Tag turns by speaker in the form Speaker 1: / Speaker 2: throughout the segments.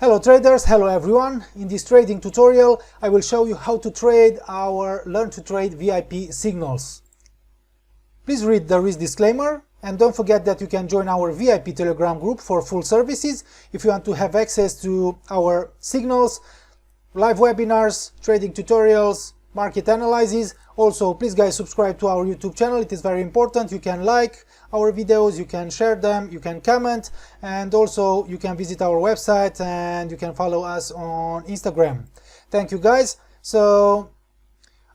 Speaker 1: Hello traders, hello everyone. In this trading tutorial I will show you how to trade our Learn to Trade VIP signals. Please read the risk disclaimer and don't forget that you can join our VIP Telegram group for full services if you want to have access to our signals, live webinars, trading tutorials, market analysis. Also, please guys subscribe to our YouTube channel, it is very important. You can like our videos, you can share them, you can comment, and also you can visit our website and you can follow us on Instagram. Thank you guys. So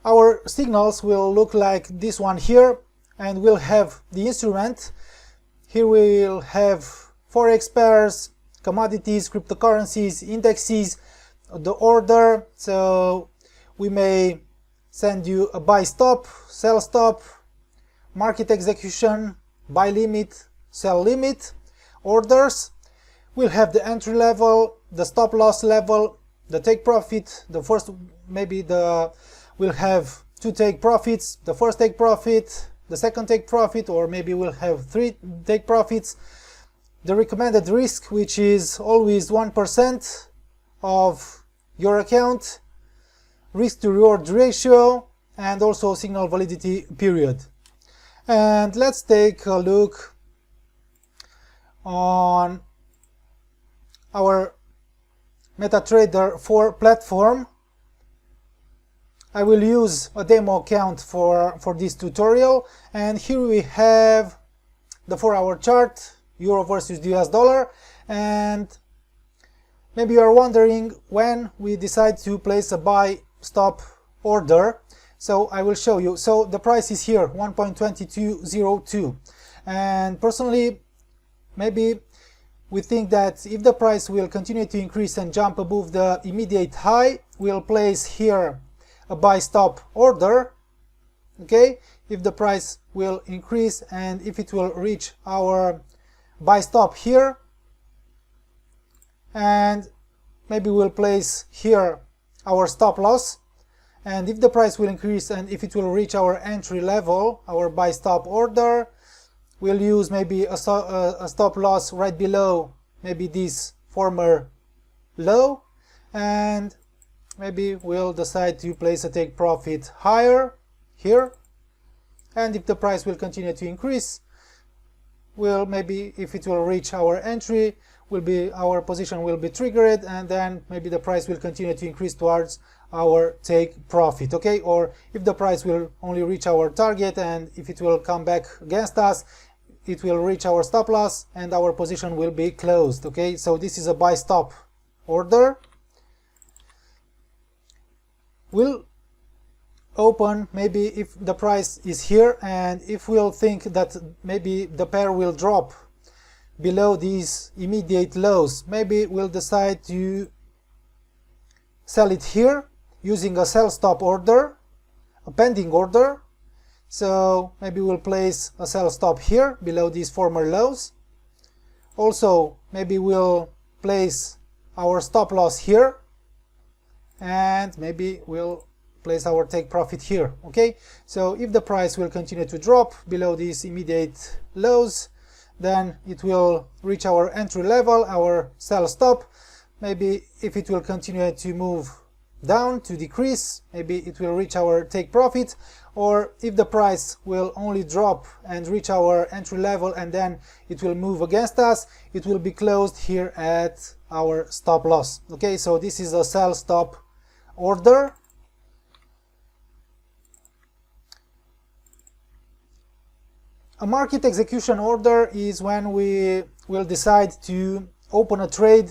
Speaker 1: our signals will look like this one here, and we'll have the instrument. Here we'll have Forex pairs, commodities, cryptocurrencies, indexes, the order. So we may send you a buy stop, sell stop, market execution, buy limit, sell limit, orders. We'll have the entry level, the stop loss level, the take profit, the first, we'll have two take profits, the first take profit, the second take profit, or maybe we'll have three take profits, the recommended risk, which is always 1% of your account, risk to reward ratio, and also signal validity period. And let's take a look on our MetaTrader 4 platform. I will use a demo account for this tutorial, and here we have the 4-hour chart, euro versus the US dollar, and maybe you are wondering when we decide to place a buy stop order. So I will show you. So the price is here, 1.2202, and personally maybe we think that if the price will continue to increase and jump above the immediate high, we'll place here a buy stop order. Okay, if the price will increase and if it will reach our buy stop here, and maybe we'll place here our stop loss, and if the price will increase and if it will reach our entry level, our buy stop order, we'll use maybe a stop loss right below maybe this former low, and maybe we'll decide to place a take profit higher here, and if the price will continue to increase, we'll maybe if it will reach our entry, our position will be triggered, and then maybe the price will continue to increase towards our take profit. Okay, or if the price will only reach our target and if it will come back against us, it will reach our stop loss and our position will be closed. Okay, so this is a buy stop order. We'll open maybe if the price is here, and if we'll think that maybe the pair will drop below these immediate lows, maybe we'll decide to sell it here using a sell stop order, a pending order. So maybe we'll place a sell stop here below these former lows. Also maybe we'll place our stop loss here, and maybe we'll place our take profit here. Okay, so if the price will continue to drop below these immediate lows, then it will reach our entry level, our sell stop. Maybe if it will continue to move down, to decrease, maybe it will reach our take profit, or if the price will only drop and reach our entry level and then it will move against us, it will be closed here at our stop loss. Okay, so this is a sell stop order. A market execution order is when we will decide to open a trade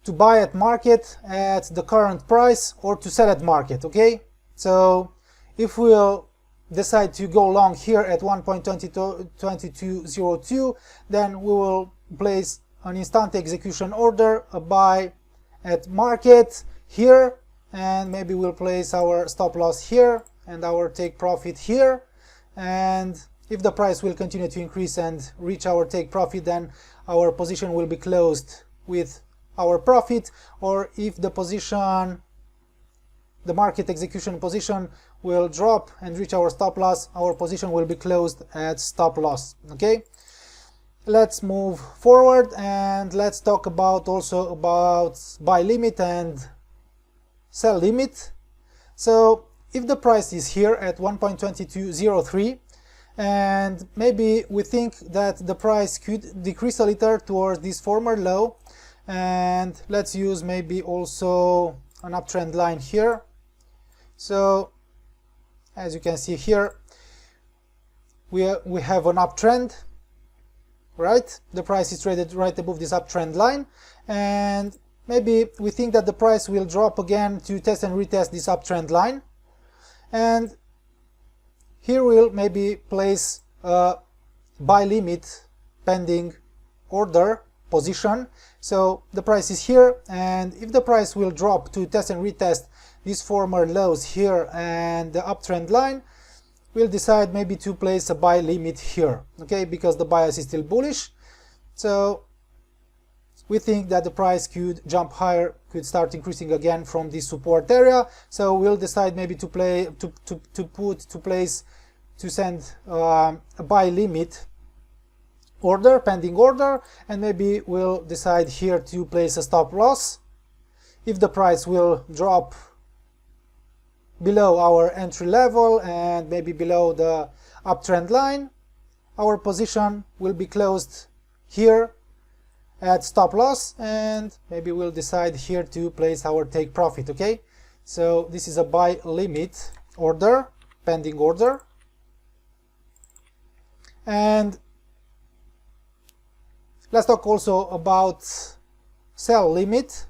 Speaker 1: to buy at market at the current price or to sell at market. Okay, so if we'll decide to go long here at 1.2202, then we will place an instant execution order, a buy at market here, and maybe we'll place our stop loss here and our take profit here. And if the price will continue to increase and reach our take profit, then our position will be closed with our profit, or if the market execution position will drop and reach our stop loss, our position will be closed at stop loss. Okay, let's move forward and let's talk about also about buy limit and sell limit. So if the price is here at 1.2203 and maybe we think that the price could decrease a little towards this former low, and let's use maybe also an uptrend line here. So as you can see here, we have an uptrend, right? The price is traded right above this uptrend line, and maybe we think that the price will drop again to test and retest this uptrend line, and here we'll maybe place a buy limit pending order position. So the price is here, and if the price will drop to test and retest these former lows here and the uptrend line, we'll decide maybe to place a buy limit here, okay, because the bias is still bullish. So we think that the price could jump higher, could start increasing again from this support area. So we'll decide maybe to send a buy limit order, pending order, and maybe we'll decide here to place a stop loss. If the price will drop below our entry level and maybe below the uptrend line, our position will be closed here at stop loss, and maybe we'll decide here to place our take profit, okay? So this is a buy limit order, pending order. And let's talk also about sell limit.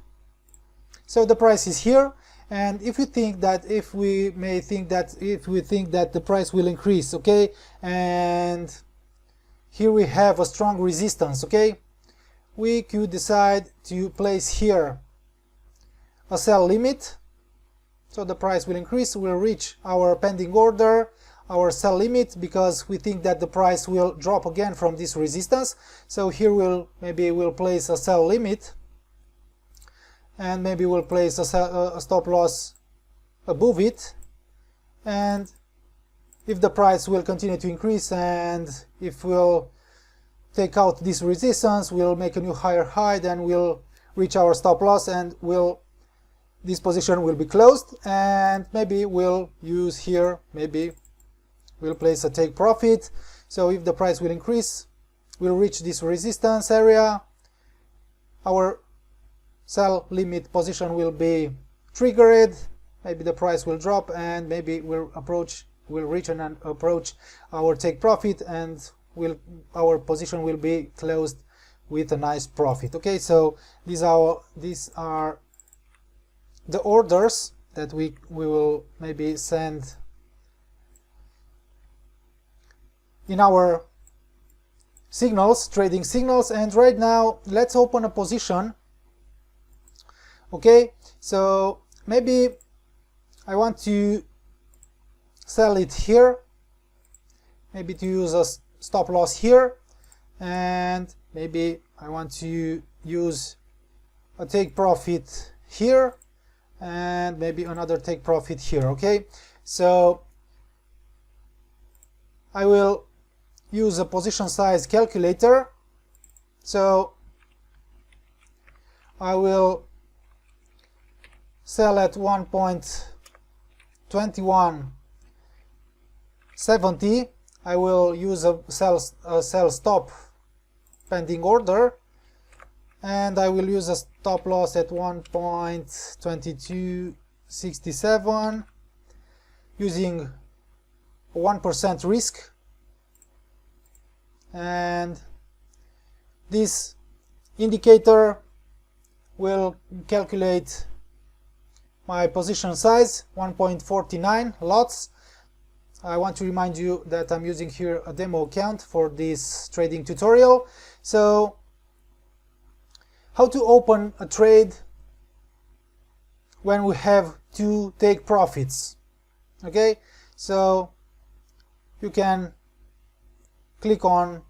Speaker 1: So the price is here, and if we think that the price will increase, okay, and here we have a strong resistance, okay, we could decide to place here a sell limit. So the price will increase, we'll reach our pending order, our sell limit, because we think that the price will drop again from this resistance. So here we'll place a sell limit, and maybe we'll place a stop loss above it. And if the price will continue to increase, and if we'll take out this resistance, we'll make a new higher high, then we'll reach our stop loss, and this position will be closed. And maybe we'll use here, maybe we'll place a take profit. So if the price will increase, we'll reach this resistance area, our sell limit position will be triggered, maybe the price will drop, and maybe we'll reach and approach our take profit, and our position will be closed with a nice profit. Okay, so these are the orders that we will maybe send in our signals, trading signals. And right now let's open a position. Okay, so maybe I want to sell it here, maybe to use a stop loss here, and maybe I want to use a take profit here, and maybe another take profit here. Okay, so I will use a position size calculator. So I will sell at 1.2170. I will use a sell stop pending order, and I will use a stop loss at 1.2267 using 1% risk. And this indicator will calculate my position size, 1.49 lots. I want to remind you that I'm using here a demo account for this trading tutorial. So how to open a trade when we have two take profits. Okay, so you can click on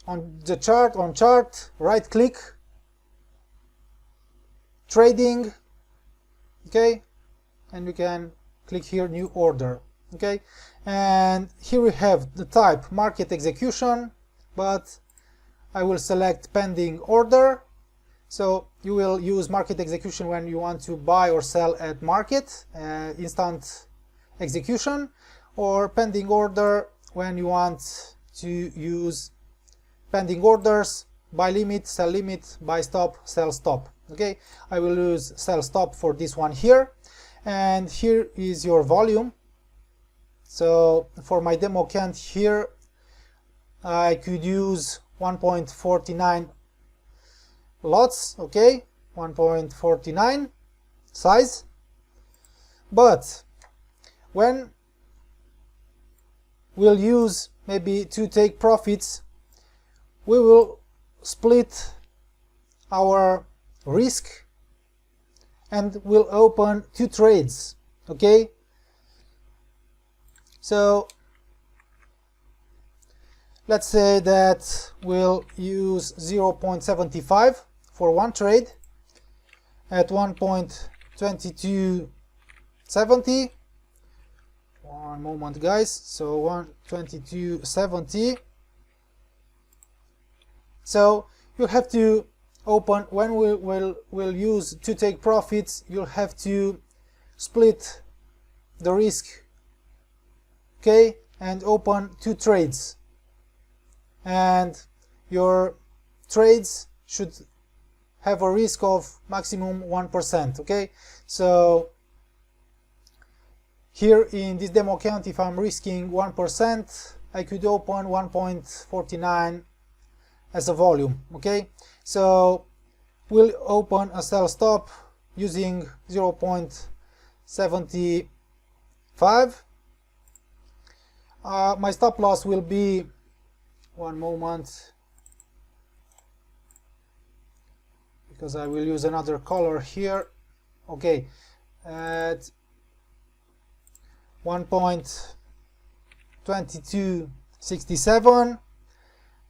Speaker 1: the chart, right click, trading, okay, and you can click here new order. Okay, and here we have the type market execution, but I will select pending order. So you will use market execution when you want to buy or sell at market, instant execution, or pending order when you want to use pending orders, buy limit, sell limit, buy stop, sell stop. Okay, I will use sell stop for this one here, and here is your volume. So for my demo account here, I could use 1.49 lots, okay, 1.49 size. But when we'll use maybe to take profits, we will split our risk and we'll open 2 trades, okay. So let's say that we'll use 0.75 for one trade at 1.2270. One moment, guys. So 1.2270. So you have to open, when we'll use to take profits, you'll have to split the risk, okay, and open 2 trades. And your trades should have a risk of maximum 1%, okay. So here in this demo account, if I'm risking 1%, I could open 1.49 as a volume, okay. So we'll open a sell stop using 0.75. My stop loss will be, one moment, because I will use another color here, okay, at 1.2267,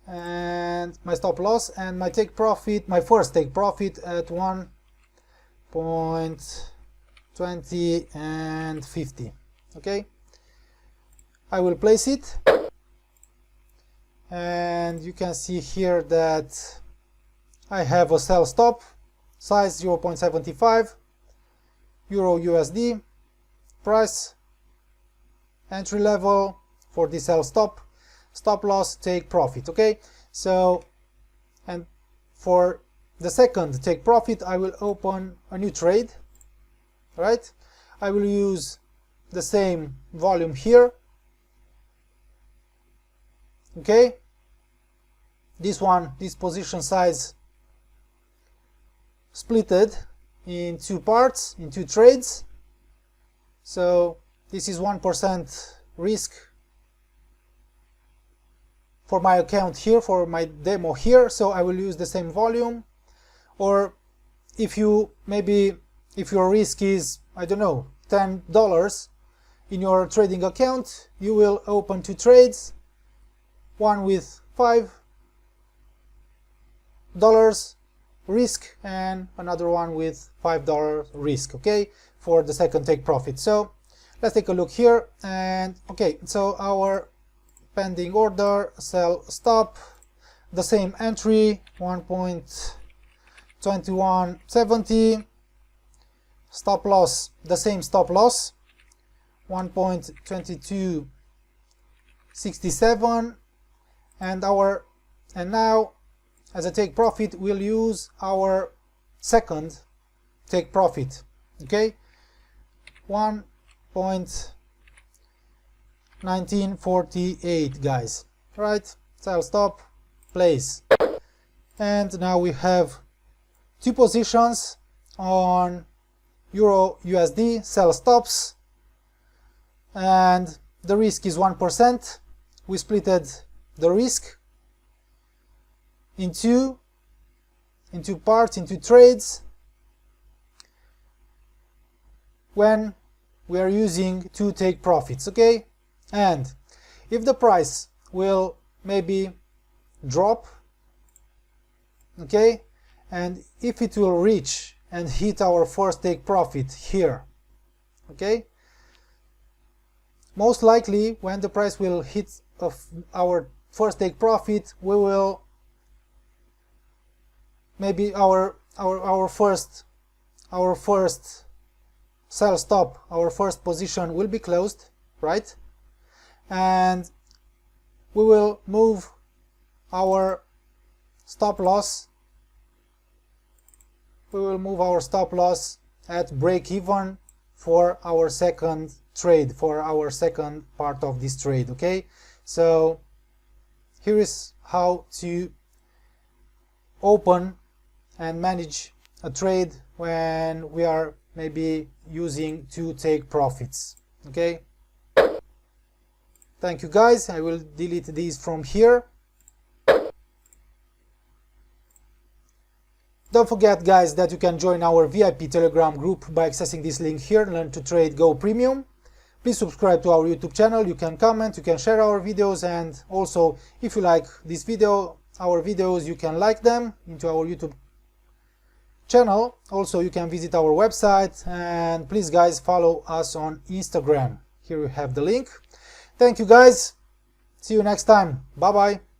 Speaker 1: and my stop loss, and my take profit, my first take profit at 1.20 and 50, okay. I will place it, and you can see here that I have a sell stop, size 0.75, Euro USD, price, entry level for the sell stop, stop loss, take profit, okay. So, and for the second take profit, I will open a new trade, right. I will use the same volume here, okay. This position size splitted in 2 parts, in 2 trades. So this is 1% risk for my account here, for my demo here. So I will use the same volume. Or if you, maybe if your risk is, I don't know, $10 in your trading account, you will open 2 trades, one with $5 risk and another one with $5 risk, okay, for the second take profit. So let's take a look here, and okay, so our pending order, sell stop, the same entry, 1.2170, stop loss, the same stop loss, 1.2267, and now as a take profit we'll use our second take profit, okay, 1.1948, guys, right, sell stop, place. And now we have 2 positions on Euro USD, sell stops, and the risk is 1%. We splitted the risk in two parts, in 2 trades, when we are using to take profits, okay. And if the price will maybe drop, okay, and if it will reach and hit our first take profit here, okay, most likely when the price will hit of our first take profit, we will maybe our first sell stop, our first position will be closed, right? And we will move our stop loss. We will move our stop loss at break even for our second trade, for our second part of this trade. Okay, so here is how to open and manage a trade when we are maybe using to take profits. Okay, thank you guys. I will delete these from here. Don't forget guys that you can join our VIP Telegram group by accessing this link here, Learn to Trade Go Premium. Please subscribe to our YouTube channel, you can comment, you can share our videos, and also if you like this video, our videos, you can like them into our YouTube channel. Also you can visit our website, and please guys follow us on Instagram. Here you have the link. Thank you guys, see you next time, bye bye.